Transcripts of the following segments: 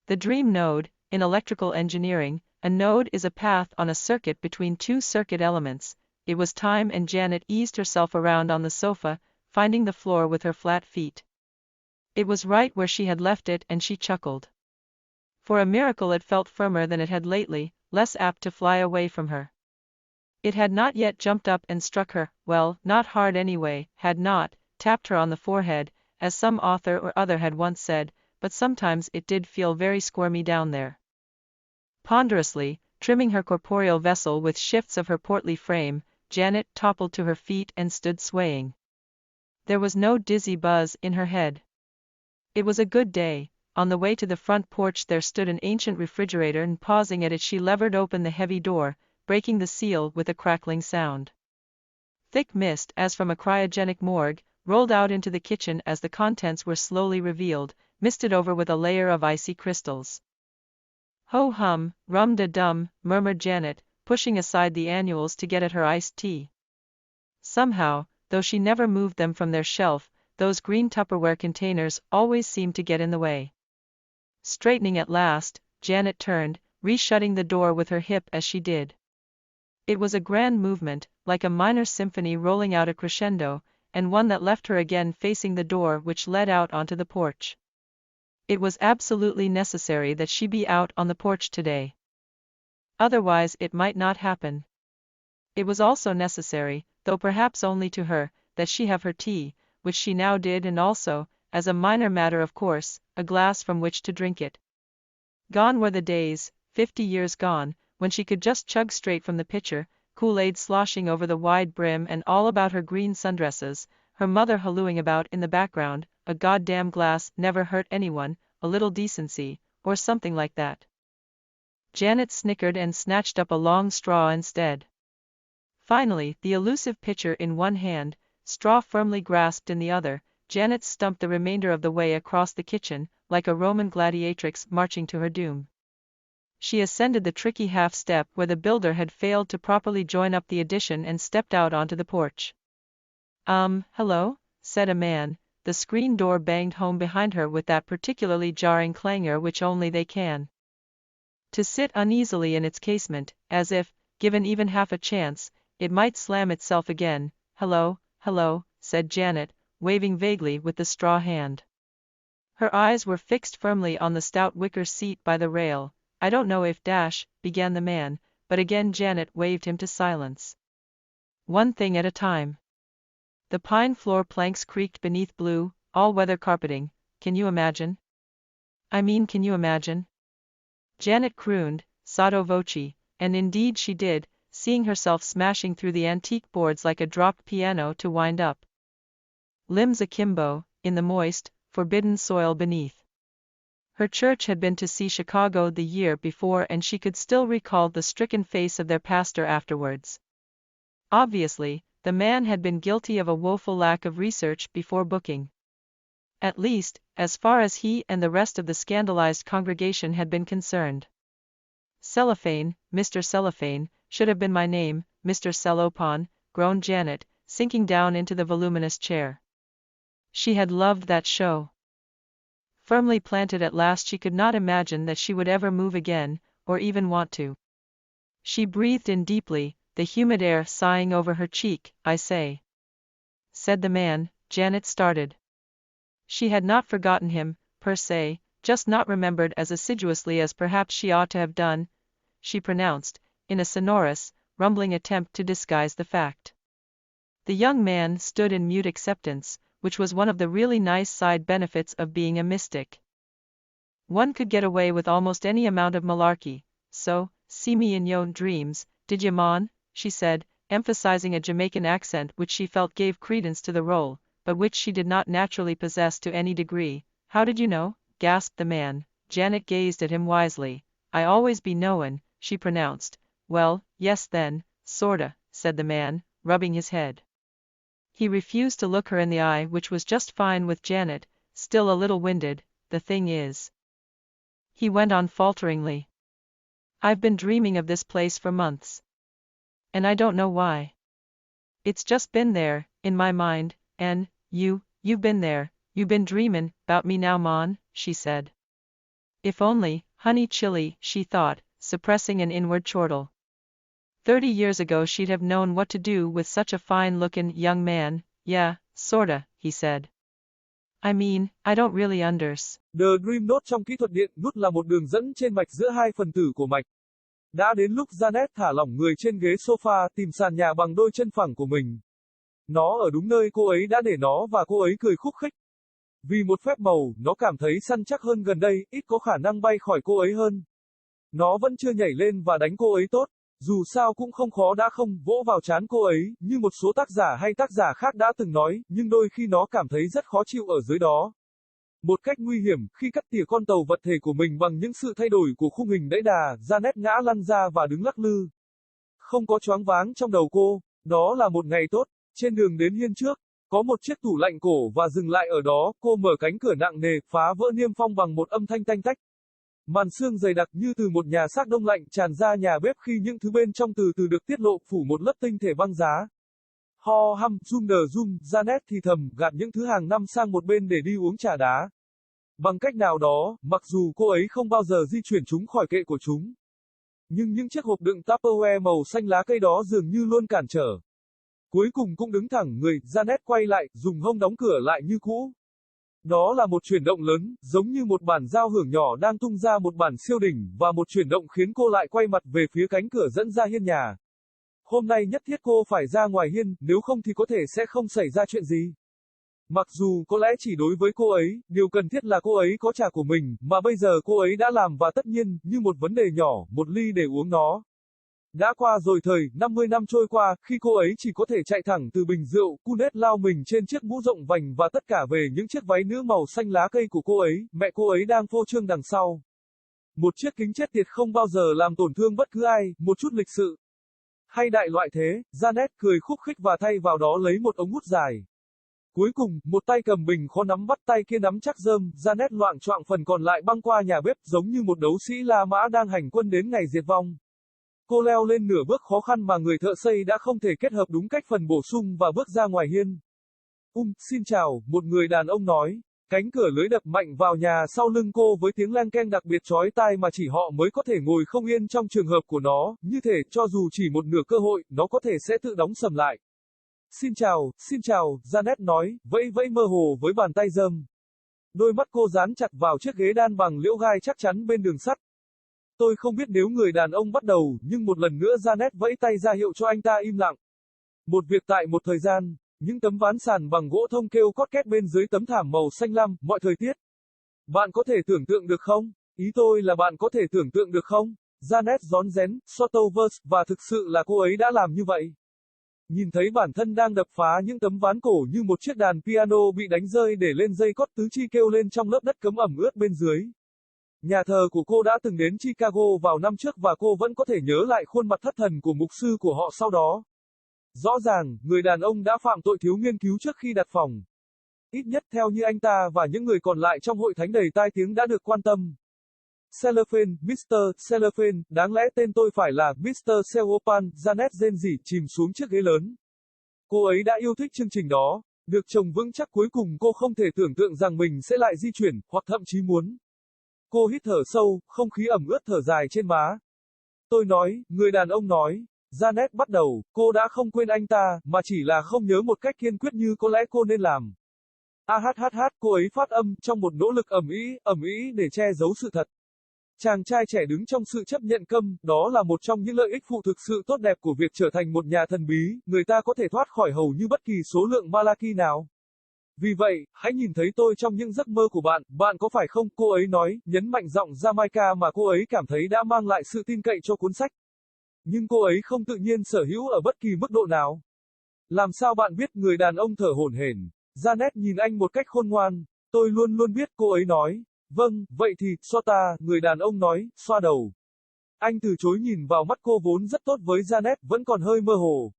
The dream node, in electrical engineering, a node is a path on a circuit between two circuit elements. It was time, and Janet eased herself around on the sofa, finding the floor with her flat feet. It was right where she had left it, and she chuckled. For a miracle it felt firmer than it had lately, less apt to fly away from her. It had not yet jumped up and struck her, well, not hard anyway, had not tapped her on the forehead, as some author or other had once said, but sometimes it did feel very squirmy down there. Ponderously, trimming her corporeal vessel with shifts of her portly frame, Janet toppled to her feet and stood swaying. There was no dizzy buzz in her head. It was a good day. On the way to the front porch there stood an ancient refrigerator, and pausing at it she levered open the heavy door, breaking the seal with a crackling sound. Thick mist, as from a cryogenic morgue, rolled out into the kitchen as the contents were slowly revealed, misted over with a layer of icy crystals. Ho-hum, rum-da-dum, murmured Janet, pushing aside the annuals to get at her iced tea. Somehow, though she never moved them from their shelf, those green Tupperware containers always seemed to get in the way. Straightening at last, Janet turned, re-shutting the door with her hip as she did. It was a grand movement, like a minor symphony rolling out a crescendo, and one that left her again facing the door which led out onto the porch. It was absolutely necessary that she be out on the porch today. Otherwise it might not happen. It was also necessary, though perhaps only to her, that she have her tea, which she now did, and also, as a minor matter of course, a glass from which to drink it. Gone were the days, 50 years gone, when she could just chug straight from the pitcher, Kool-Aid sloshing over the wide brim and all about her green sundresses, her mother hallooing about in the background, a goddamn glass never hurt anyone, a little decency, or something like that. Janet snickered and snatched up a long straw instead. Finally, the elusive pitcher in one hand, straw firmly grasped in the other, Janet stumped the remainder of the way across the kitchen, like a Roman gladiatrix marching to her doom. She ascended the tricky half-step where the builder had failed to properly join up the addition and stepped out onto the porch. Hello?" said a man. The screen door banged home behind her with that particularly jarring clangor which only they can. To sit uneasily in its casement, as if, given even half a chance, it might slam itself again. "Hello, hello," said Janet, waving vaguely with the straw hand. Her eyes were fixed firmly on the stout wicker seat by the rail. "I don't know if began the man, but again Janet waved him to silence. "One thing at a time." The pine floor planks creaked beneath blue, all-weather carpeting. "Can you imagine? Can you imagine?" Janet crooned, sotto voce, and indeed she did, seeing herself smashing through the antique boards like a dropped piano to wind up. Limbs akimbo, in the moist, forbidden soil beneath. Her church had been to see Chicago the year before, and she could still recall the stricken face of their pastor afterwards. Obviously, the man had been guilty of a woeful lack of research before booking. At least, as far as he and the rest of the scandalized congregation had been concerned. "Cellophane, Mr. Cellophane, should have been my name, Mr. Cellophane," groaned Janet, sinking down into the voluminous chair. She had loved that show. Firmly planted at last, she could not imagine that she would ever move again, or even want to. She breathed in deeply, the humid air sighing over her cheek. "I say," said the man. Janet started. She had not forgotten him, per se, just not remembered as assiduously as perhaps she ought to have done, she pronounced, in a sonorous, rumbling attempt to disguise the fact. The young man stood in mute acceptance, which was one of the really nice side benefits of being a mystic. One could get away with almost any amount of malarkey. "So, see me in yo' dreams, did ye, mon?" she said, emphasizing a Jamaican accent which she felt gave credence to the role, but which she did not naturally possess to any degree. "How did you know?" gasped the man. Janet gazed at him wisely. "I always be knowin'," she pronounced. "Well, yes then, sorta," said the man, rubbing his head. He refused to look her in the eye, which was just fine with Janet, still a little winded. "The thing is," he went on falteringly, "I've been dreaming of this place for months. And I don't know why. It's just been there, in my mind, and, you've been there, you been dreamin' 'bout me now, mon," she said. If only, honey chili, she thought, suppressing an inward chortle. 30 years ago she'd have known what to do with such a fine-looking young man. Yeah, sorta, he said. I mean, I don't really The Dream Node trong kỹ thuật điện nút là một đường dẫn trên mạch giữa hai phần tử của mạch. Đã đến lúc Janet thả lỏng người trên ghế sofa, tìm sàn nhà bằng đôi chân phẳng của mình. Nó ở đúng nơi cô ấy đã để nó và cô ấy cười khúc khích. Vì một phép màu, nó cảm thấy săn chắc hơn gần đây, ít có khả năng bay khỏi cô ấy hơn. Nó vẫn chưa nhảy lên và đánh cô ấy tốt. Dù sao cũng không khó đã không vỗ vào trán cô ấy, như một số tác giả hay tác giả khác đã từng nói, nhưng đôi khi nó cảm thấy rất khó chịu ở dưới đó. Một cách nguy hiểm, khi cắt tỉa con tàu vật thể của mình bằng những sự thay đổi của khung hình đẫy đà, Janet ngã lăn ra và đứng lắc lư. Không có choáng váng trong đầu cô, đó là một ngày tốt. Trên đường đến hiên trước, có một chiếc tủ lạnh cổ và dừng lại ở đó, cô mở cánh cửa nặng nề, phá vỡ niêm phong bằng một âm thanh tanh tách. Màn sương dày đặc như từ một nhà xác đông lạnh tràn ra nhà bếp khi những thứ bên trong từ từ được tiết lộ phủ một lớp tinh thể băng giá. Ho hăm, zoom, Janet thì thầm, gạt những thứ hàng năm sang một bên để đi uống trà đá. Bằng cách nào đó, mặc dù cô ấy không bao giờ di chuyển chúng khỏi kệ của chúng. Nhưng những chiếc hộp đựng Tupperware màu xanh lá cây đó dường như luôn cản trở. Cuối cùng cũng đứng thẳng người, Janet quay lại, dùng hông đóng cửa lại như cũ. Đó là một chuyển động lớn, giống như một bản giao hưởng nhỏ đang tung ra một bản siêu đỉnh, và một chuyển động khiến cô lại quay mặt về phía cánh cửa dẫn ra hiên nhà. Hôm nay nhất thiết cô phải ra ngoài hiên, nếu không thì có thể sẽ không xảy ra chuyện gì. Mặc dù có lẽ chỉ đối với cô ấy, điều cần thiết là cô ấy có trà của mình, mà bây giờ cô ấy đã làm và tất nhiên, như một vấn đề nhỏ, một ly để uống nó. Đã qua rồi thời, 50 năm trôi qua, khi cô ấy chỉ có thể chạy thẳng từ bình rượu, Cunet lao mình trên chiếc mũ rộng vành và tất cả về những chiếc váy nữ màu xanh lá cây của cô ấy, mẹ cô ấy đang phô trương đằng sau. Một chiếc kính chết tiệt không bao giờ làm tổn thương bất cứ ai, một chút lịch sự. Hay đại loại thế, Janet cười khúc khích và thay vào đó lấy một ống hút dài. Cuối cùng, một tay cầm bình khó nắm bắt tay kia nắm chắc rơm, Janet loạng choạng phần còn lại băng qua nhà bếp giống như một đấu sĩ La Mã đang hành quân đến ngày diệt vong. Cô leo lên nửa bước khó khăn mà người thợ xây đã không thể kết hợp đúng cách phần bổ sung và bước ra ngoài hiên. Xin chào, một người đàn ông nói. Cánh cửa lưới đập mạnh vào nhà sau lưng cô với tiếng leng keng đặc biệt chói tai mà chỉ họ mới có thể ngồi không yên trong trường hợp của nó, như thể cho dù chỉ một nửa cơ hội, nó có thể sẽ tự đóng sầm lại. Xin chào, Janet nói, vẫy vẫy mơ hồ với bàn tay rơm. Đôi mắt cô dán chặt vào chiếc ghế đan bằng liễu gai chắc chắn bên đường sắt. Tôi không biết nếu người đàn ông bắt đầu, nhưng một lần nữa Janet vẫy tay ra hiệu cho anh ta im lặng. Một việc tại một thời gian, những tấm ván sàn bằng gỗ thông kêu cót két bên dưới tấm thảm màu xanh lam, mọi thời tiết. Bạn có thể tưởng tượng được không? Ý tôi là bạn có thể tưởng tượng được không? Janet rón rén, Sotovers, và thực sự là cô ấy đã làm như vậy. Nhìn thấy bản thân đang đập phá những tấm ván cổ như một chiếc đàn piano bị đánh rơi để lên dây cót tứ chi kêu lên trong lớp đất cấm ẩm ướt bên dưới. Nhà thờ của cô đã từng đến Chicago vào năm trước và cô vẫn có thể nhớ lại khuôn mặt thất thần của mục sư của họ sau đó. Rõ ràng, người đàn ông đã phạm tội thiếu nghiên cứu trước khi đặt phòng. Ít nhất theo như anh ta và những người còn lại trong hội thánh đầy tai tiếng đã được quan tâm. Cellophane, Mr. Cellophane, đáng lẽ tên tôi phải là Mr. Cellophane, Janet rên rỉ chìm xuống chiếc ghế lớn. Cô ấy đã yêu thích chương trình đó, được trồng vững chắc cuối cùng cô không thể tưởng tượng rằng mình sẽ lại di chuyển, hoặc thậm chí muốn. Cô hít thở sâu, không khí ẩm ướt thở dài trên má. Tôi nói, người đàn ông nói. Janet bắt đầu, cô đã không quên anh ta, mà chỉ là không nhớ một cách kiên quyết như có lẽ cô nên làm. Cô ấy phát âm, trong một nỗ lực ầm ĩ để che giấu sự thật. Chàng trai trẻ đứng trong sự chấp nhận câm, đó là một trong những lợi ích phụ thực sự tốt đẹp của việc trở thành một nhà thần bí, người ta có thể thoát khỏi hầu như bất kỳ số lượng Malaki nào. Vì vậy, hãy nhìn thấy tôi trong những giấc mơ của bạn, bạn có phải không, cô ấy nói, nhấn mạnh giọng Jamaica mà cô ấy cảm thấy đã mang lại sự tin cậy cho cuốn sách. Nhưng cô ấy không tự nhiên sở hữu ở bất kỳ mức độ nào. Làm sao bạn biết, người đàn ông thở hổn hển. Janet nhìn anh một cách khôn ngoan. Tôi luôn luôn biết, cô ấy nói. Vâng, vậy thì, xoa ta, người đàn ông nói, xoa đầu. Anh từ chối nhìn vào mắt cô vốn rất tốt với Janet, vẫn còn hơi mơ hồ.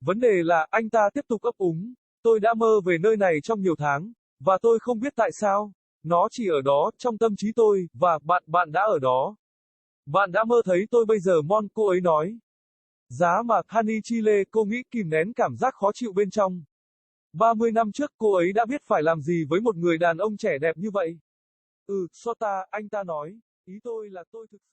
Vấn đề là, anh ta tiếp tục ấp úng. Tôi đã mơ về nơi này trong nhiều tháng, và tôi không biết tại sao. Nó chỉ ở đó, trong tâm trí tôi, và bạn đã ở đó. Bạn đã mơ thấy tôi bây giờ cô ấy nói. Giá mà, Honey Chile, cô nghĩ kìm nén cảm giác khó chịu bên trong. 30 năm trước cô ấy đã biết phải làm gì với một người đàn ông trẻ đẹp như vậy. Sota, anh ta nói. Ý tôi là tôi thực